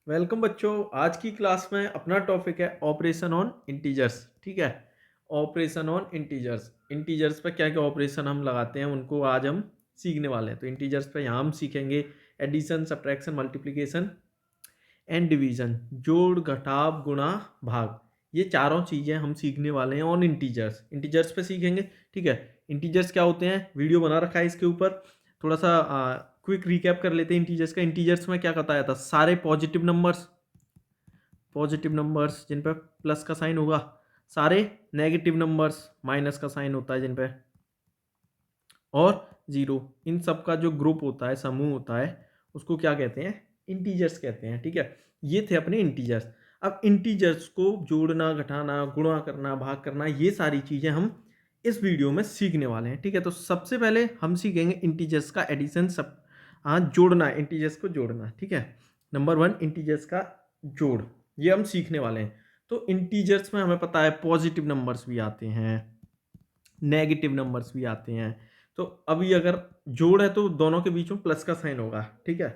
Welcome बच्चों। आज की क्लास में अपना टॉपिक है ऑपरेशन ऑन इंटीजर्स। ठीक है, ऑपरेशन ऑन इंटीजर्स। इंटीजर्स पे क्या क्या ऑपरेशन हम लगाते हैं उनको आज हम सीखने वाले हैं। तो इंटीजर्स पे यहाँ हम सीखेंगे addition, subtraction, multiplication and division, जोड़, घटाव, गुणा, भाग। ये चारों चीज़ें हम सीखने वाले हैं ऑन इंटीजर्स। इंटीजर्स पे सीखेंगे। ठीक है, इंटीजर्स क्या होते हैं, वीडियो बना रखा है इसके ऊपर। थोड़ा सा क्विक रिकैप कर लेते हैं इंटीजर्स का। इंटीजर्स में क्या बताया था, सारे पॉजिटिव नंबर्स जिन पे प्लस का साइन होगा, सारे नेगेटिव नंबर्स माइनस का साइन होता है जिन पे, और जीरो, इन सब का जो ग्रुप होता है, समूह होता है, उसको क्या कहते हैं, इंटीजर्स कहते हैं। ठीक है, ये थे अपने इंटीजर्स। अब इंटीजर्स को जोड़ना, घटाना, गुणा करना, भाग करना, ये सारी चीज़ें हम इस वीडियो में सीखने वाले हैं। ठीक है, तो सबसे पहले हम सीखेंगे इंटीजर्स का एडिशन, सब जोड़ना, इंटीजर्स को जोड़ना। ठीक है, नंबर 1 इंटीजर्स का जोड़, ये हम सीखने वाले हैं। तो इंटीजर्स में हमें पता है पॉजिटिव नंबर्स भी आते हैं, नेगेटिव नंबर्स भी आते हैं। तो अभी अगर जोड़ है तो दोनों के बीच में प्लस का साइन होगा। ठीक है,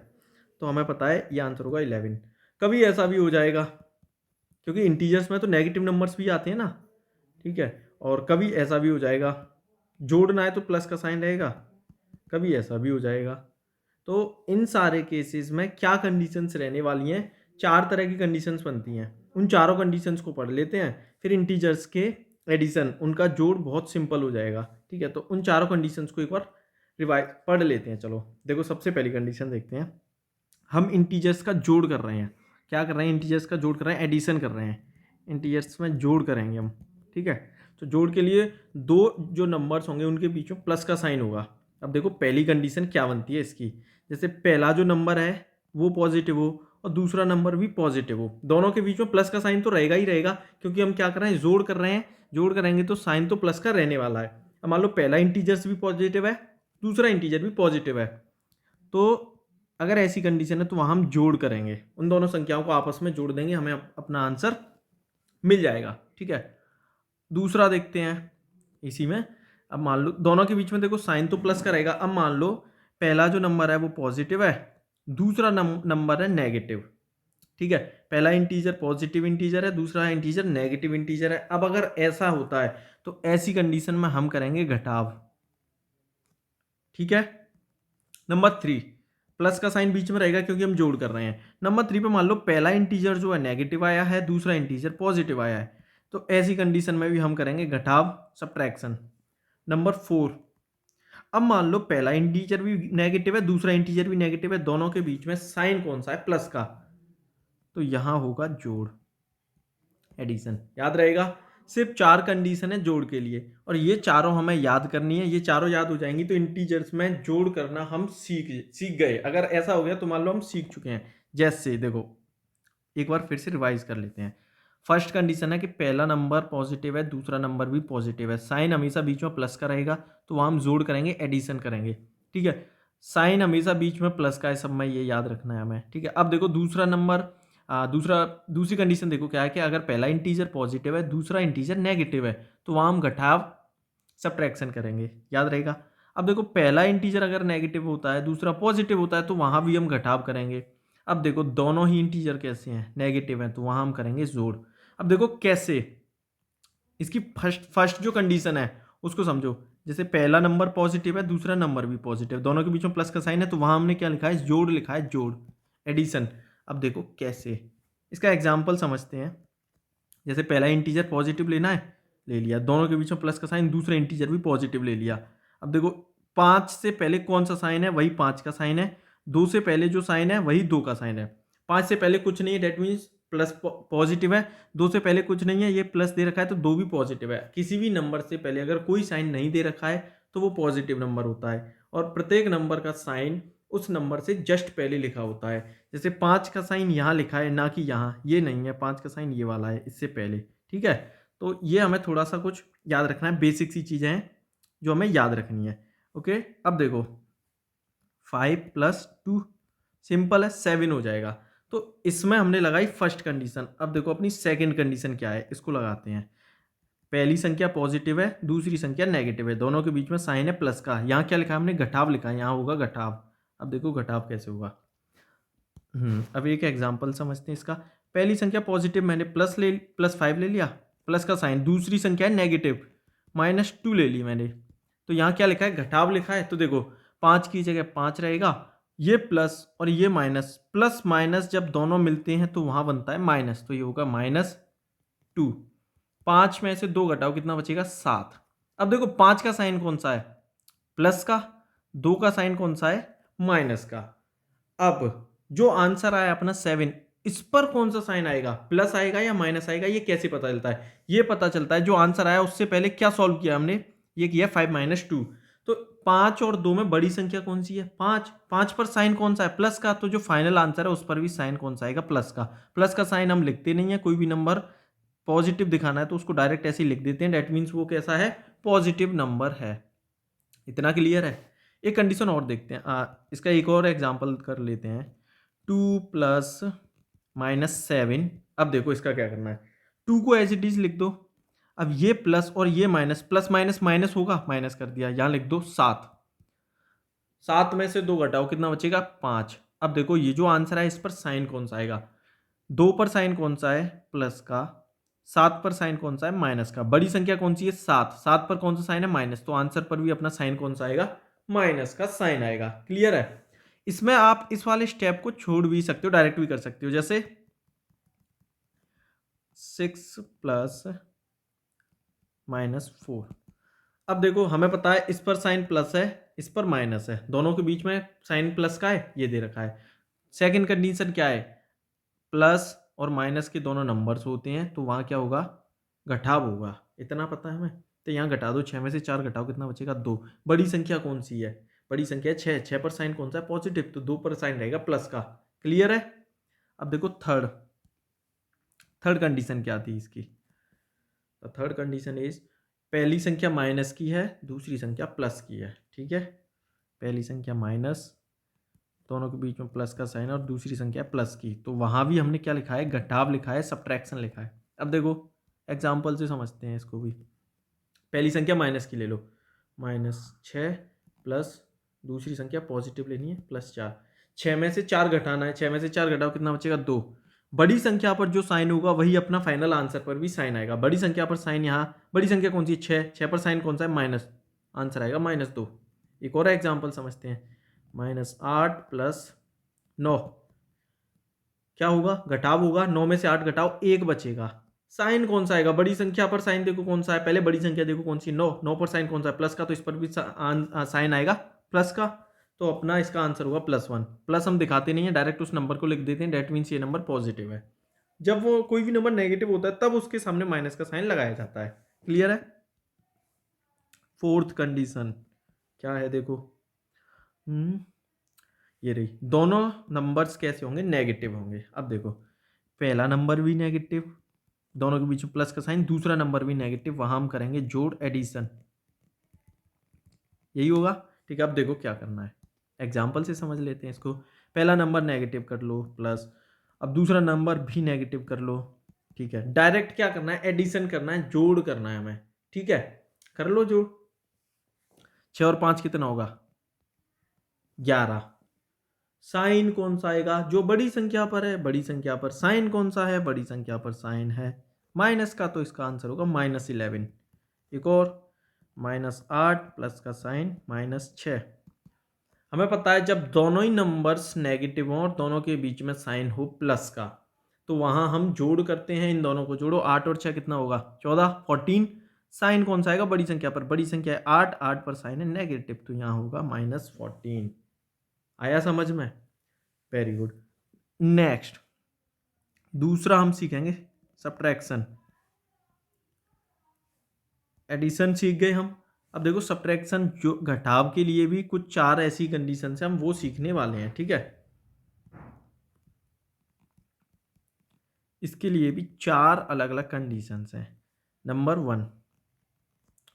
तो हमें पता है ये आंसर होगा 11। कभी ऐसा भी हो जाएगा, क्योंकि इंटीजर्स में तो नेगेटिव नंबर्स भी आते हैं ना। ठीक है, और कभी ऐसा भी हो जाएगा, जोड़ना है तो प्लस का साइन रहेगा, कभी ऐसा भी हो जाएगा। तो इन सारे केसेस में क्या कंडीशंस रहने वाली हैं, 4 तरह की कंडीशंस बनती हैं। उन चारों कंडीशंस को पढ़ लेते हैं, फिर इंटीजर्स के एडिशन, उनका जोड़ बहुत सिंपल हो जाएगा। ठीक है, तो उन चारों कंडीशंस को एक बार रिवाइज पढ़ लेते हैं। चलो देखो, सबसे पहली कंडीशन देखते हैं। हम इंटीजर्स का जोड़ कर रहे हैं। क्या कर रहे हैं, इंटीजर्स का जोड़ कर रहे हैं, एडिशन कर रहे हैं। इंटीजर्स में जोड़ करेंगे हम। ठीक है, तो जोड़ के लिए दो जो नंबर्स होंगे उनके बीच में प्लस का साइन होगा। अब देखो पहली कंडीशन क्या बनती है इसकी, जैसे पहला जो नंबर है वो पॉजिटिव हो और दूसरा नंबर भी पॉजिटिव हो, दोनों के बीच में प्लस का साइन तो रहेगा ही रहेगा, क्योंकि हम क्या कर रहे हैं, जोड़ कर रहे हैं। जोड़ करेंगे तो साइन तो प्लस का रहने वाला है। अब मान लो पहला इंटीजर्स भी पॉजिटिव है, दूसरा इंटीजर भी पॉजिटिव है, तो अगर ऐसी कंडीशन है तो वहाँ हम जोड़ करेंगे, उन दोनों संख्याओं को आपस में जोड़ देंगे, हमें अपना आंसर मिल जाएगा। ठीक है, दूसरा देखते हैं इसी में। अब मान लो दोनों के बीच में देखो साइन तो प्लस का रहेगा। अब मान लो पहला जो नंबर है वो पॉजिटिव है, दूसरा नंबर है नेगेटिव। ठीक है, पहला इंटीजर पॉजिटिव इंटीजर है, दूसरा इंटीजर नेगेटिव इंटीजर है। अब अगर ऐसा होता है तो ऐसी कंडीशन में हम करेंगे घटाव। ठीक है, नंबर 3, प्लस का साइन बीच में रहेगा क्योंकि हम जोड़ कर रहे हैं। नंबर 3 पे मान लो पहला इंटीजर जो है नेगेटिव आया है, दूसरा इंटीजर पॉजिटिव आया है, तो ऐसी कंडीशन में भी हम करेंगे घटाव, सब्ट्रैक्शन। नंबर 4, अब मान लो पहला इंटीजर भी नेगेटिव है, दूसरा इंटीजर भी नेगेटिव है, दोनों के बीच में साइन कौन सा है, प्लस का, तो यहां होगा जोड़, एडिशन। याद रहेगा, सिर्फ 4 कंडीशन है जोड़ के लिए, और ये चारों हमें याद करनी है। ये चारों याद हो जाएंगी तो इंटीजर्स में जोड़ करना हम सीख गए। अगर ऐसा हो गया तो मान लो हम सीख चुके हैं। जैसे देखो, एक बार फिर से रिवाइज कर लेते हैं। फर्स्ट कंडीशन है कि पहला नंबर पॉजिटिव है, दूसरा नंबर भी पॉजिटिव है, साइन हमेशा बीच में प्लस का रहेगा, तो वहाँ हम जोड़ करेंगे, एडिशन करेंगे। ठीक है, साइन हमेशा बीच में प्लस का है, सब में ये याद रखना है हमें। ठीक है, अब देखो दूसरा नंबर, दूसरी कंडीशन देखो क्या है कि अगर पहला इंटीजर पॉजिटिव है, दूसरा इंटीजर नेगेटिव है, तो वहाँ हम घटाव, सब्ट्रैक्शन करेंगे। याद रहेगा। अब देखो पहला इंटीजर अगर नेगेटिव होता है, दूसरा पॉजिटिव होता है, तो वहाँ भी हम घटाव करेंगे। अब देखो दोनों ही इंटीजर कैसे हैं, नेगेटिव हैं, तो वहाँ हम करेंगे जोड़। अब देखो कैसे, इसकी फर्स्ट जो कंडीशन है उसको समझो। जैसे पहला नंबर पॉजिटिव है, दूसरा नंबर भी पॉजिटिव, दोनों के बीच में प्लस का साइन है, तो वहाँ हमने क्या लिखा है, जोड़ लिखा है, जोड़, एडिशन। अब देखो कैसे, इसका एग्जाम्पल समझते हैं। जैसे पहला इंटीजर पॉजिटिव लेना है, ले लिया, दोनों के बीच में प्लस का साइन, दूसरा इंटीजर भी पॉजिटिव ले लिया। अब देखो 5 से पहले कौन सा साइन है, वही 5 का साइन है। 2 से पहले जो साइन है वही 2 का साइन है। 5 से पहले कुछ नहीं है, डेट मीन्स प्लस पॉजिटिव है। 2 से पहले कुछ नहीं है, ये प्लस दे रखा है, तो 2 भी पॉजिटिव है। किसी भी नंबर से पहले अगर कोई साइन नहीं दे रखा है तो वो पॉजिटिव नंबर होता है, और प्रत्येक नंबर का साइन उस नंबर से जस्ट पहले लिखा होता है। जैसे 5 का साइन यहाँ लिखा है, ना कि यहाँ, ये नहीं है, 5 का साइन ये वाला है, इससे पहले। ठीक है, तो ये हमें थोड़ा सा कुछ याद रखना है, बेसिक सी चीज़ें हैं जो हमें याद रखनी है। ओके, अब देखो 5 + 2 सिंपल है, 7 हो जाएगा। तो इसमें हमने लगाई फर्स्ट कंडीशन। अब देखो अपनी सेकंड कंडीशन क्या है, इसको लगाते हैं। पहली संख्या पॉजिटिव है, दूसरी संख्या नेगेटिव है, दोनों के बीच में साइन है प्लस का। यहाँ क्या लिखा है हमने, घटाव लिखा है, यहाँ होगा घटाव। अब देखो घटाव कैसे होगा, अब एक एग्जांपल समझते हैं इसका। पहली संख्या पॉजिटिव, मैंने +5 ले लिया, प्लस का साइन। दूसरी संख्या है नेगेटिव, -2 ले ली मैंने। तो यहाँ क्या लिखा है, घटाव लिखा है। तो देखो 5 की जगह 5 रहेगा, ये प्लस और ये माइनस। प्लस माइनस जब दोनों मिलते हैं तो वहाँ बनता है माइनस, तो ये होगा -2। 5 में से 2 घटाओ, कितना बचेगा, 7। अब देखो 5 का साइन कौन सा है, प्लस का। 2 का साइन कौन सा है, माइनस का। अब जो आंसर आया अपना 7, इस पर कौन सा साइन आएगा, प्लस आएगा या माइनस आएगा, ये कैसे पता चलता है, ये पता चलता है जो आंसर आया उससे पहले क्या सॉल्व किया हमने, ये किया 5 - 2। तो 5 और 2 में बड़ी संख्या कौन सी है, 5। 5 पर साइन कौन सा है, प्लस का। तो जो फाइनल आंसर है उस पर भी साइन कौन सा आएगा, प्लस का। प्लस का साइन हम लिखते नहीं है, कोई भी नंबर पॉजिटिव दिखाना है तो उसको डायरेक्ट ऐसे ही लिख देते हैं, डेट मीन्स वो कैसा है, पॉजिटिव नंबर है। इतना क्लियर है। एक कंडीशन और देखते हैं, इसका एक और एग्जांपल कर लेते हैं। 2 + -7। अब देखो इसका क्या करना है, 2 को एज इट इज लिख दो। अब ये प्लस और ये माइनस, प्लस माइनस माइनस होगा, माइनस कर दिया। यहां लिख दो 7। 7 में से 2 घटाओ, कितना बचेगा, 5। अब देखो ये जो आंसर है इस पर साइन कौन सा आएगा, 2 पर साइन कौन सा है, प्लस का। 7 पर साइन कौन सा है, माइनस का। बड़ी संख्या कौन सी है, 7। 7 पर कौन सा साइन है, माइनस। तो आंसर पर भी अपना साइन कौन सा आएगा, माइनस का साइन आएगा। क्लियर है। इसमें आप इस वाले स्टेप को छोड़ भी सकते हो, डायरेक्ट भी कर सकते हो। जैसे 6 + -4। अब देखो हमें पता है इस पर साइन प्लस है, इस पर माइनस है, दोनों के बीच में साइन प्लस का है, ये दे रखा है। सेकंड कंडीशन क्या है, प्लस और माइनस के दोनों नंबर्स होते हैं तो वहाँ क्या होगा, घटाव होगा। इतना पता है हमें। तो यहाँ घटा दो, 6 में से 4 घटाओ, कितना बचेगा, 2। बड़ी संख्या कौन सी है, बड़ी संख्या है 6। 6 पर साइन कौन सा है, पॉजिटिव, तो 2 पर साइन रहेगा प्लस का। क्लियर है। अब देखो थर्ड कंडीशन क्या थी इसकी। तो थर्ड कंडीशन इज, पहली संख्या माइनस की है, दूसरी संख्या प्लस की है। ठीक है, पहली संख्या माइनस, दोनों के बीच में प्लस का साइन, और दूसरी संख्या प्लस की। तो वहां भी हमने क्या लिखा है, घटाव लिखा है, सब्ट्रैक्शन लिखा है। अब देखो एग्जाम्पल से समझते हैं इसको भी। पहली संख्या माइनस की ले लो, -6 प्लस दूसरी संख्या पॉजिटिव लेनी है, +4। 6 में से 4 घटाना है, 6 में से 4 घटाओ, कितना बचेगा, 2। बड़ी संख्या पर जो साइन होगा वही अपना फाइनल आंसर पर भी साइन आएगा। बड़ी संख्या पर साइन, यहाँ बड़ी संख्या कौन सी है, 6। 6 पर साइन कौन सा है, माइनस। आंसर आएगा -2। एक और एग्जाम्पल समझते हैं। -8 + 9, क्या होगा, घटाव होगा। 9 में से 8 घटाओ, 1 बचेगा। साइन कौन सा आएगा, बड़ी संख्या पर साइन देखो कौन सा है, पहले बड़ी संख्या देखो कौन सी, 9। 9 पर साइन कौन सा है, प्लस का, तो इस पर भी साइन आएगा प्लस का। तो अपना इसका आंसर होगा +1। प्लस हम दिखाते नहीं है, डायरेक्ट उस नंबर को लिख देते हैं, डेट मीन्स ये नंबर पॉजिटिव है। जब वो कोई भी नंबर नेगेटिव होता है तब उसके सामने माइनस का साइन लगाया जाता है। क्लियर है। फोर्थ कंडीशन क्या है, देखो ये रही, दोनों नंबर्स कैसे होंगे, नेगेटिव होंगे। अब देखो पहला नंबर भी नेगेटिव, दोनों के बीच में प्लस का साइन, दूसरा नंबर भी नेगेटिव, वहां हम करेंगे जोड़, एडिशन, यही होगा। ठीक है, अब देखो क्या करना है, एग्जाम्पल से समझ लेते हैं इसको। पहला नंबर नेगेटिव कर लो, प्लस। अब दूसरा नंबर भी नेगेटिव कर लो। ठीक है, डायरेक्ट क्या करना है, एडिशन करना है, जोड़ करना है हमें। ठीक है, कर लो जोड़। 6 और 5 कितना होगा, 11। साइन कौन सा आएगा, जो बड़ी संख्या पर है, बड़ी संख्या पर साइन कौन सा है, बड़ी संख्या पर साइन है माइनस का, तो इसका आंसर होगा -11। एक और, -8 प्लस का साइन -6। हमें पता है जब दोनों ही नंबर्स नेगेटिव हों और दोनों के बीच में साइन हो प्लस का, तो वहां हम जोड़ करते हैं, इन दोनों को जोड़ो। 8 और 6 कितना होगा, 14। 14 साइन कौन सा आएगा, बड़ी संख्या पर, बड़ी संख्या है 8। 8 पर साइन है नेगेटिव, तो यहाँ होगा -14। आया समझ में, वेरी गुड। नेक्स्ट दूसरा हम सीखेंगे सब्ट्रैक्शन। एडिशन सीख गए हम। अब देखो सब्ट्रैक्शन, जो घटाव के लिए भी कुछ 4 ऐसी कंडीशन है, हम वो सीखने वाले हैं। ठीक है, इसके लिए भी 4 अलग अलग कंडीशंस हैं। नंबर 1,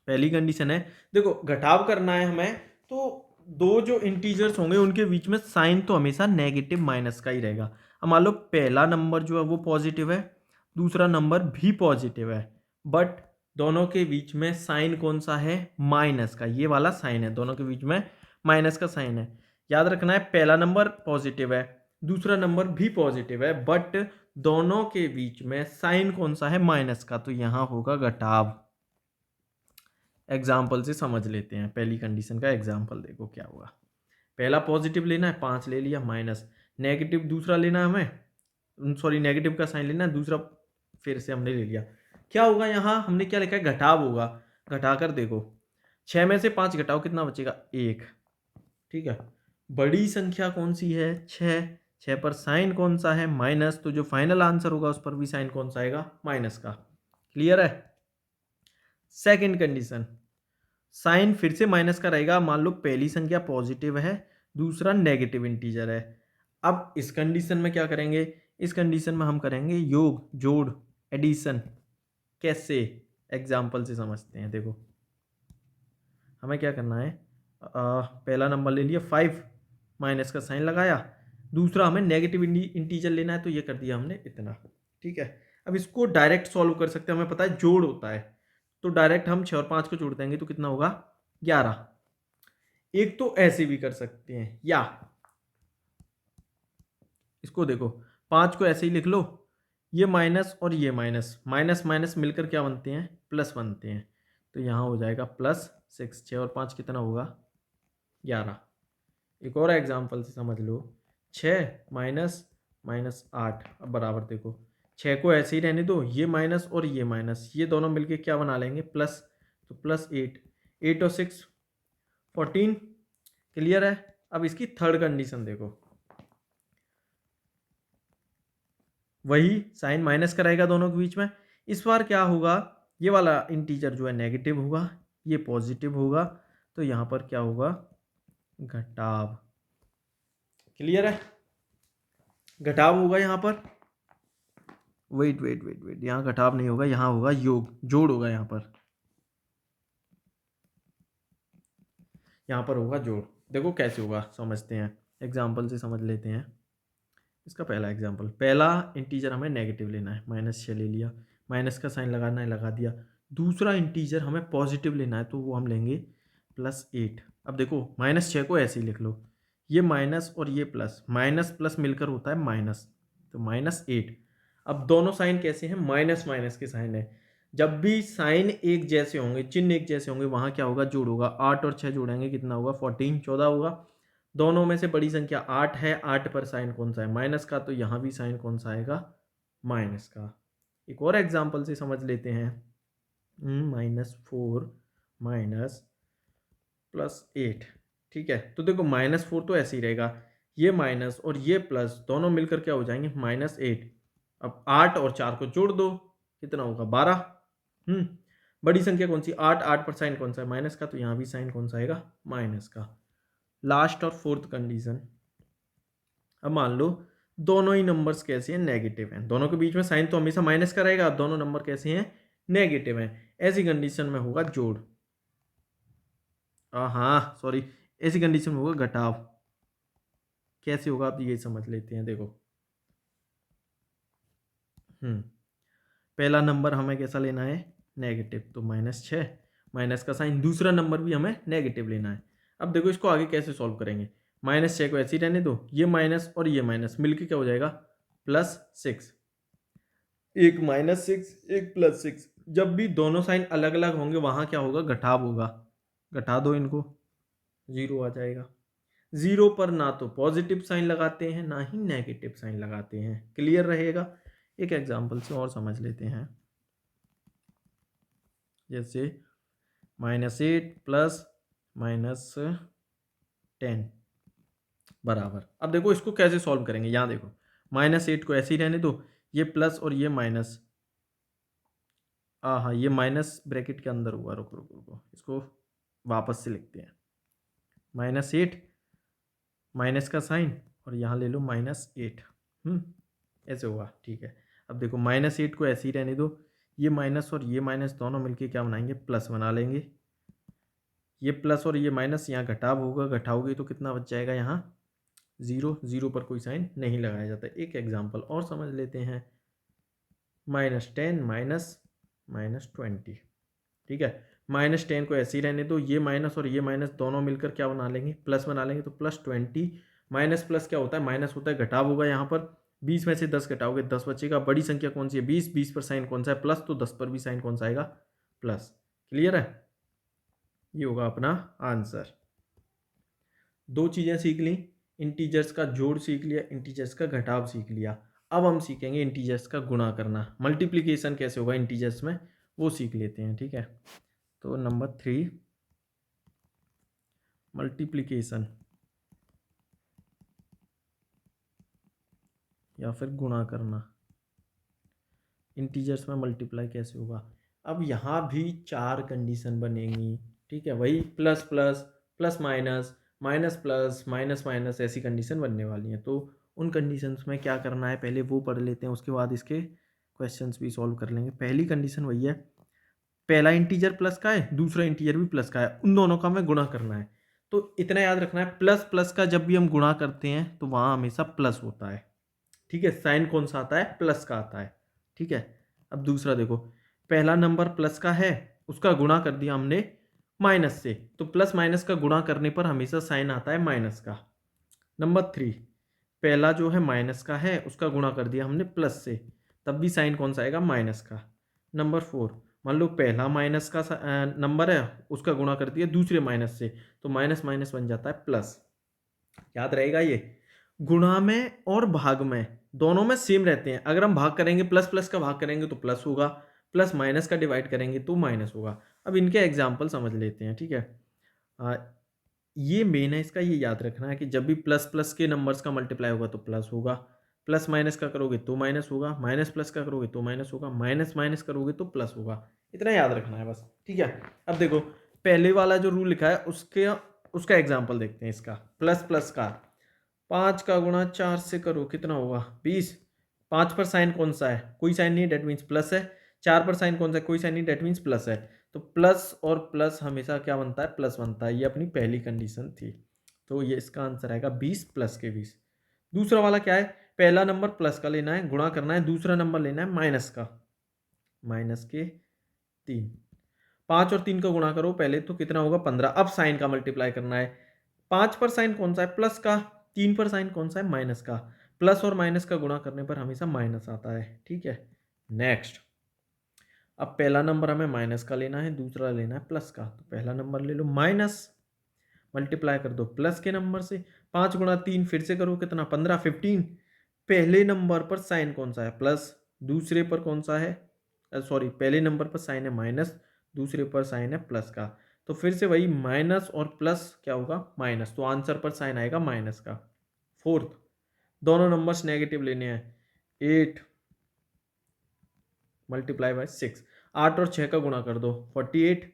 पहली कंडीशन है, देखो घटाव करना है हमें, तो दो जो इंटीजर्स होंगे उनके बीच में साइन तो हमेशा नेगेटिव माइनस का ही रहेगा। अब मान लो पहला नंबर जो है वो पॉजिटिव है, दूसरा नंबर भी पॉजिटिव है, बट दोनों के बीच में साइन कौन सा है, माइनस का। ये वाला साइन है, दोनों के बीच में माइनस का साइन है। याद रखना है, पहला नंबर पॉजिटिव है, दूसरा नंबर भी पॉजिटिव है, बट दोनों के बीच में साइन कौन सा है, माइनस का, तो यहाँ होगा घटाव। एग्जाम्पल से समझ लेते हैं, पहली कंडीशन का एग्जाम्पल देखो क्या होगा। पहला पॉजिटिव लेना है, 5 ले लिया, माइनस नेगेटिव दूसरा लेना है हमें, सॉरी नेगेटिव का साइन लेना है, दूसरा फिर से हमने ले लिया। क्या होगा यहाँ, हमने क्या लिखा है, घटाव होगा। घटाकर देखो 6 में से 5 घटाओ, कितना बचेगा, 1। ठीक है, बड़ी संख्या कौन सी है, 6। 6 पर साइन कौन सा है, माइनस, तो जो फाइनल आंसर होगा उस पर भी साइन कौन सा आएगा, माइनस का। क्लियर है। सेकंड कंडीशन, साइन फिर से माइनस का रहेगा। मान लो पहली संख्या पॉजिटिव है, दूसरा नेगेटिव इंटीजर है। अब इस कंडीशन में क्या करेंगे, इस कंडीशन में हम करेंगे योग, जोड़, एडिशन। कैसे, एग्जाम्पल से समझते हैं। देखो हमें क्या करना है, पहला नंबर ले लिया 5, माइनस का साइन लगाया, दूसरा हमें नेगेटिव इंटीजर लेना है, तो ये कर दिया हमने इतना। ठीक है, अब इसको डायरेक्ट सॉल्व कर सकते हैं, हमें पता है जोड़ होता है, तो डायरेक्ट हम 6 और 5 को जोड़ देंगे तो कितना होगा, 11। एक तो ऐसे भी कर सकते हैं, या इसको देखो 5 को ऐसे ही लिख लो, ये माइनस और ये माइनस, माइनस माइनस मिलकर क्या बनते हैं, प्लस बनते हैं, तो यहाँ हो जाएगा +6। 6 और 5 कितना होगा, 11। एक और एग्जाम्पल से समझ लो, 6 माइनस माइनस 8, अब बराबर देखो 6 को ऐसे ही रहने दो, ये माइनस और ये माइनस, ये दोनों मिलके क्या बना लेंगे, प्लस, तो +8। 8 और 6 14। क्लियर है। अब इसकी थर्ड कंडीशन देखो, वही साइन माइनस का रहेगा दोनों के बीच में। इस बार क्या होगा, ये वाला इंटीजर जो है नेगेटिव होगा, ये पॉजिटिव होगा, तो यहाँ पर क्या होगा, घटाव। क्लियर है, घटाव होगा यहाँ पर। वेट वेट वेट वेट, यहाँ घटाव नहीं होगा, यहाँ होगा योग, जोड़ होगा यहाँ पर, यहाँ पर होगा जोड़। देखो कैसे होगा समझते हैं, एग्जाम्पल से समझ लेते हैं। इसका पहला एग्जाम्पल, पहला इंटीजर हमें नेगेटिव लेना है, -6 ले लिया, माइनस का साइन लगाना है, लगा दिया। दूसरा इंटीजर हमें पॉजिटिव लेना है, तो वो हम लेंगे +8। अब देखो -6 को ऐसे ही लिख लो, ये माइनस और ये प्लस, माइनस प्लस मिलकर होता है माइनस, तो -8। अब दोनों साइन कैसे हैं, माइनस माइनस के साइन है। जब भी साइन एक जैसे होंगे, चिन्ह एक जैसे होंगे, वहाँ क्या होगा, जोड़ होगा। 8 और 6 जोड़ेंगे, कितना होगा, 14, 14 होगा। दोनों में से बड़ी संख्या 8 है, 8 पर साइन कौन सा है, माइनस का, तो यहाँ भी साइन कौन सा आएगा, माइनस का। एक और एग्जाम्पल से समझ लेते हैं, -4 माइनस +8। ठीक है, तो देखो -4 तो ऐसे ही रहेगा, ये माइनस और ये प्लस दोनों मिलकर क्या हो जाएंगे, -8। अब 8 और 4 को जोड़ दो, कितना होगा, 12। बड़ी संख्या कौन सी, 8, 8 पर साइन कौन सा है, माइनस का, तो यहाँ भी साइन कौन सा आएगा, माइनस का। लास्ट और फोर्थ कंडीशन, अब मान लो दोनों ही नंबर्स कैसे हैं, नेगेटिव हैं, दोनों के बीच में साइन तो हमेशा माइनस का रहेगा, अब दोनों नंबर कैसे हैं, नेगेटिव हैं। ऐसी कंडीशन में होगा जोड़, हाँ सॉरी, ऐसी कंडीशन में होगा घटाव। कैसे होगा, आप ये समझ लेते हैं। देखो पहला नंबर हमें कैसा लेना है, नेगेटिव, तो -6, माइनस का साइन, दूसरा नंबर भी हमें नेगेटिव लेना है। अब देखो इसको आगे कैसे सॉल्व करेंगे, -6 को ऐसे ही रहने दो, ये माइनस और ये माइनस मिलके क्या हो जाएगा, +6। एक -6, एक +6। जब भी दोनों साइन अलग अलग होंगे, वहां क्या होगा, घटाव होगा। घटा दो इनको, 0 आ जाएगा। 0 पर ना तो पॉजिटिव साइन लगाते हैं, ना ही नेगेटिव साइन लगाते हैं। क्लियर रहेगा। एक एग्जांपल से और समझ लेते हैं, जैसे -8 प्लस -10 बराबर। अब देखो इसको कैसे सॉल्व करेंगे, यहाँ देखो -8 को ऐसे ही रहने दो, ये प्लस और ये माइनस, हाँ ये माइनस ब्रैकेट के अंदर हुआ, रुको रुको रुको, इसको वापस से लिखते हैं। -8, माइनस का साइन, और यहाँ ले लो -8, ऐसे होगा। ठीक है, अब देखो -8 को ऐसे ही रहने दो, ये माइनस और ये माइनस दोनों मिलके क्या बनाएंगे, प्लस बना लेंगे। ये प्लस और ये माइनस यहाँ घटाव होगा, घटाओगे तो कितना बच जाएगा, यहाँ 0। 0 पर कोई साइन नहीं लगाया जाता। एक एग्जाम्पल और समझ लेते हैं, -10 -20। ठीक है, -10 को ऐसे ही रहने दो, ये माइनस और ये माइनस दोनों मिलकर क्या बना लेंगे, प्लस बना लेंगे, तो +20 माइनस प्लस क्या होता है, माइनस होता है घटाव होगा यहाँ पर, 20 में से 10 घटाओगे 10 बचेगा, बड़ी संख्या कौन सी है 20, 20 पर साइन कौन सा है प्लस, तो 10 पर भी साइन कौन सा आएगा प्लस। क्लियर है, ये होगा अपना आंसर। दो चीज़ें सीख ली, इंटीजर्स का जोड़ सीख लिया, इंटीजर्स का घटाव सीख लिया। अब हम सीखेंगे इंटीजर्स का गुणा करना, मल्टीप्लिकेशन कैसे होगा इंटीजर्स में वो सीख लेते हैं। ठीक है, तो नंबर 3 मल्टीप्लिकेशन या फिर गुणा करना, इंटीजर्स में मल्टीप्लाई कैसे होगा। अब यहाँ भी 4 कंडीशन बनेंगी। ठीक है, वही plus plus, plus minus, minus plus, minus minus, ऐसी कंडीशन बनने वाली हैं। तो उन कंडीशंस में क्या करना है पहले वो पढ़ लेते हैं, उसके बाद इसके क्वेश्चंस भी सॉल्व कर लेंगे। पहली कंडीशन वही है, पहला इंटीजर प्लस का है, दूसरा इंटीजर भी प्लस का है, उन दोनों का हमें गुणा करना है। तो इतना याद रखना है, प्लस प्लस का जब भी हम गुणा करते हैं तो वहाँ हमेशा प्लस होता है। ठीक है, साइन कौन सा आता है, प्लस का आता है। ठीक है, अब दूसरा देखो, पहला नंबर प्लस का है, उसका गुणा कर दिया हमने माइनस से, तो प्लस माइनस का गुणा करने पर हमेशा साइन आता है माइनस का। नंबर 3, पहला जो है माइनस का है, उसका गुणा कर दिया हमने प्लस से, तब भी साइन कौन सा आएगा माइनस का। नंबर 4, मान लो पहला माइनस का नंबर है, उसका गुणा कर दिया दूसरे माइनस से, तो माइनस माइनस बन जाता है प्लस। याद रहेगा ये, गुणा में और भाग में दोनों में सेम रहते हैं। अगर हम भाग करेंगे, प्लस प्लस का भाग करेंगे तो प्लस होगा, प्लस माइनस का डिवाइड करेंगे तो माइनस होगा। अब इनके एग्जाम्पल समझ लेते हैं। ठीक है, आ, ये मेन है इसका, ये याद रखना है कि जब भी प्लस प्लस के नंबर्स का मल्टीप्लाई होगा तो प्लस होगा, प्लस माइनस का करोगे तो माइनस होगा, माइनस प्लस का करोगे तो माइनस होगा, माइनस माइनस करोगे तो प्लस होगा। इतना याद रखना है बस। ठीक है, अब देखो पहले वाला जो रूल लिखा है उसके उसका एग्जाम्पल देखते हैं इसका। प्लस प्लस का 5 का गुणा 4 से करो, कितना होगा 20। 5 पर साइन कौन सा है, कोई साइन नहीं, डेट मीन्स प्लस है। 4 पर साइन कौन सा है, कोई साइन नहीं, डेट मीन्स प्लस है। तो प्लस और प्लस हमेशा क्या बनता है, प्लस बनता है। ये अपनी पहली कंडीशन थी, तो ये इसका आंसर आएगा 20 प्लस के 20। दूसरा वाला क्या है, पहला नंबर प्लस का लेना है, गुणा करना है, दूसरा नंबर लेना है माइनस का, माइनस के 3। 5 और 3 का गुणा करो पहले तो कितना होगा 15। अब साइन का मल्टीप्लाई करना है, 5 पर साइन कौन सा है, प्लस का, 3 पर साइन कौन सा है, माइनस का। प्लस और माइनस का गुणा करने पर हमेशा माइनस आता है। ठीक है, नेक्स्ट, अब पहला नंबर हमें माइनस का लेना है, दूसरा लेना है प्लस का, तो पहला नंबर ले लो माइनस, मल्टीप्लाई कर दो प्लस के नंबर से, 5 गुणा 3 फिर से करो कितना 15, 15। पहले नंबर पर साइन कौन सा है, प्लस, दूसरे पर कौन सा है, सॉरी पहले नंबर पर साइन है माइनस, दूसरे पर साइन है प्लस का। तो फिर से वही माइनस और प्लस क्या होगा माइनस, तो आंसर पर साइन आएगा माइनस का। फोर्थ, दोनों नंबर्स नेगेटिव लेने हैं, 8 मल्टीप्लाई बाय 6, 8 और 6 का गुणा कर दो 48।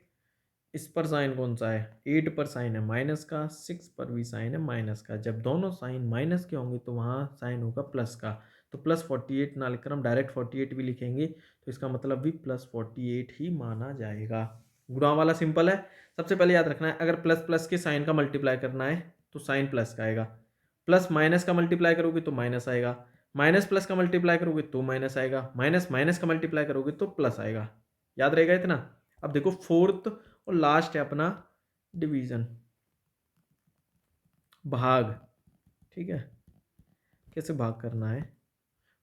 इस पर साइन कौन सा है, 8 पर साइन है माइनस का, 6 पर भी साइन है माइनस का। जब दोनों साइन माइनस के होंगे तो वहाँ साइन होगा प्लस का, तो प्लस 48 ना लिखकर हम डायरेक्ट 48 भी लिखेंगे, तो इसका मतलब भी प्लस 48 ही माना जाएगा। गुणा वाला सिंपल है, सबसे पहले याद रखना है, अगर प्लस प्लस के साइन का मल्टीप्लाई करना है तो साइन प्लस का आएगा, प्लस माइनस का मल्टीप्लाई करोगे तो माइनस आएगा, माइनस प्लस का मल्टीप्लाई करोगे तो माइनस आएगा, माइनस माइनस का मल्टीप्लाई करोगे तो प्लस आएगा। याद रहेगा इतना। अब देखो फोर्थ और लास्ट है अपना डिवीजन, भाग। ठीक है, कैसे भाग करना है,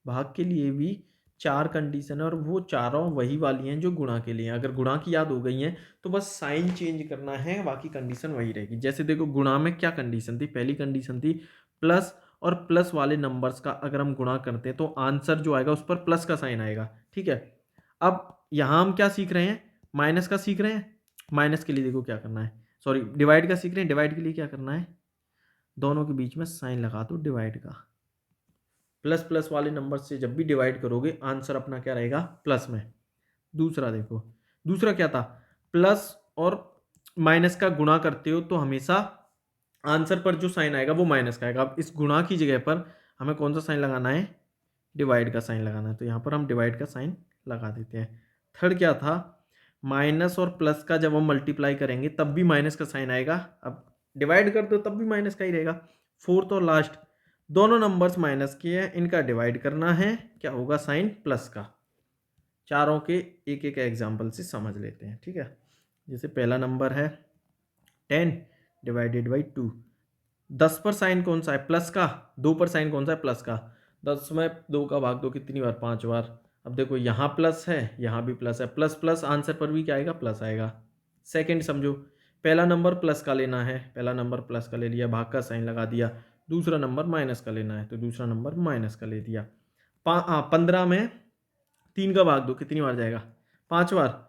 भाग के लिए भी 4 कंडीशन है और वो चारों वही वाली हैं जो गुणा के लिए हैं। अगर गुणा की याद हो गई हैं तो बस साइन चेंज करना है, बाकी कंडीशन वही रहेगी। जैसे देखो गुणा में क्या कंडीशन थी, पहली कंडीशन थी प्लस और प्लस वाले नंबर्स का अगर हम गुणा करते हैं तो आंसर जो आएगा उस पर प्लस का साइन आएगा। ठीक है, अब यहाँ हम क्या सीख रहे हैं, माइनस का सीख रहे हैं। माइनस के लिए देखो क्या करना है, सॉरी डिवाइड का सीख रहे हैं, डिवाइड के लिए क्या करना है, दोनों के बीच में साइन लगा दो डिवाइड का। प्लस प्लस वाले नंबर से जब भी डिवाइड करोगे आंसर अपना क्या रहेगा प्लस में। दूसरा देखो, दूसरा क्या था, प्लस और माइनस का गुणा करते हो तो हमेशा आंसर पर जो साइन आएगा वो माइनस का आएगा। अब इस गुणा की जगह पर हमें कौन सा साइन लगाना है, डिवाइड का साइन लगाना है, तो यहाँ पर हम डिवाइड का साइन लगा देते हैं। थर्ड क्या था, माइनस और प्लस का जब हम मल्टीप्लाई करेंगे तब भी माइनस का साइन आएगा, अब डिवाइड कर दो तब भी माइनस का ही रहेगा। फोर्थ और लास्ट, दोनों नंबर्स माइनस के हैं, इनका डिवाइड करना है, क्या होगा साइन प्लस का। चारों के एक एक एग्जाम्पल से समझ लेते हैं। ठीक है, जैसे पहला नंबर है 10 डिवाइडेड बाई 2, 10 पर साइन कौन सा है, प्लस का। 2 पर साइन कौन सा है, प्लस का। 10 में 2 का भाग दो कितनी बार, 5 बार। अब देखो यहाँ प्लस है, यहाँ भी प्लस है, प्लस प्लस आंसर पर भी क्या आएगा, प्लस आएगा। सेकंड समझो, पहला नंबर प्लस का लेना है, पहला नंबर प्लस का ले लिया, भाग का साइन लगा दिया। दूसरा नंबर माइनस का लेना है तो दूसरा नंबर माइनस का ले दिया। 15 में 3 का भाग दो कितनी बार जाएगा, 5 बार।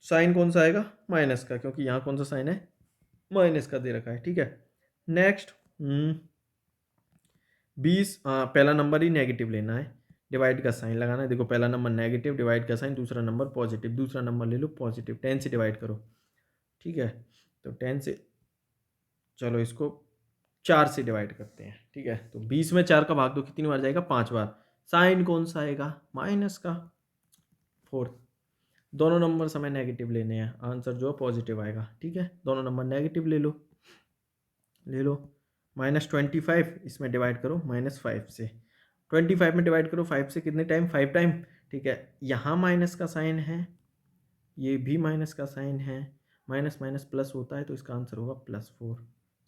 साइन कौन सा आएगा, माइनस का, क्योंकि यहाँ कौन सा साइन है, माइनस का दे रखा है। ठीक है, नेक्स्ट 20, पहला नंबर ही नेगेटिव लेना है, डिवाइड का साइन लगाना है। देखो पहला नंबर नेगेटिव, डिवाइड का साइन, दूसरा नंबर पॉजिटिव, दूसरा नंबर ले लो पॉजिटिव। 10 से डिवाइड करो, ठीक है, तो 10 से, चलो इसको 4 से डिवाइड करते हैं। ठीक है, तो 20 में 4 का भाग दो कितनी बार जाएगा, 5 बार। साइन कौन सा आएगा, माइनस का। फोर्थ, दोनों नंबर हमें नेगेटिव लेने हैं, आंसर जो पॉजिटिव आएगा। ठीक है, दोनों नंबर नेगेटिव ले लो, ले लो। -25 इसमें डिवाइड करो -5 से, 25 में डिवाइड करो 5 से, कितने टाइम, 5 टाइम। ठीक है, यहाँ माइनस का साइन है, ये भी माइनस का साइन है, माइनस माइनस प्लस होता है तो इसका आंसर होगा +4।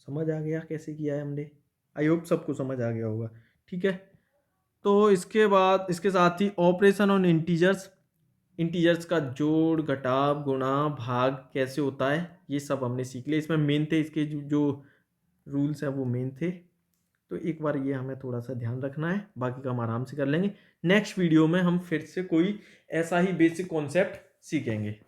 समझ आ गया कैसे किया है हमने, आई होप सबको समझ आ गया होगा। ठीक है, तो इसके बाद इसके साथ ही ऑपरेशन ऑन इंटीजर्स, इंटीजर्स का जोड़ घटाव गुणा भाग कैसे होता है ये सब हमने सीख लिया। इसमें मेन थे इसके जो रूल्स हैं वो मेन थे, तो एक बार ये हमें थोड़ा सा ध्यान रखना है, बाकी का हम आराम से कर लेंगे। नेक्स्ट वीडियो में हम फिर से कोई ऐसा ही बेसिक कॉन्सेप्ट सीखेंगे।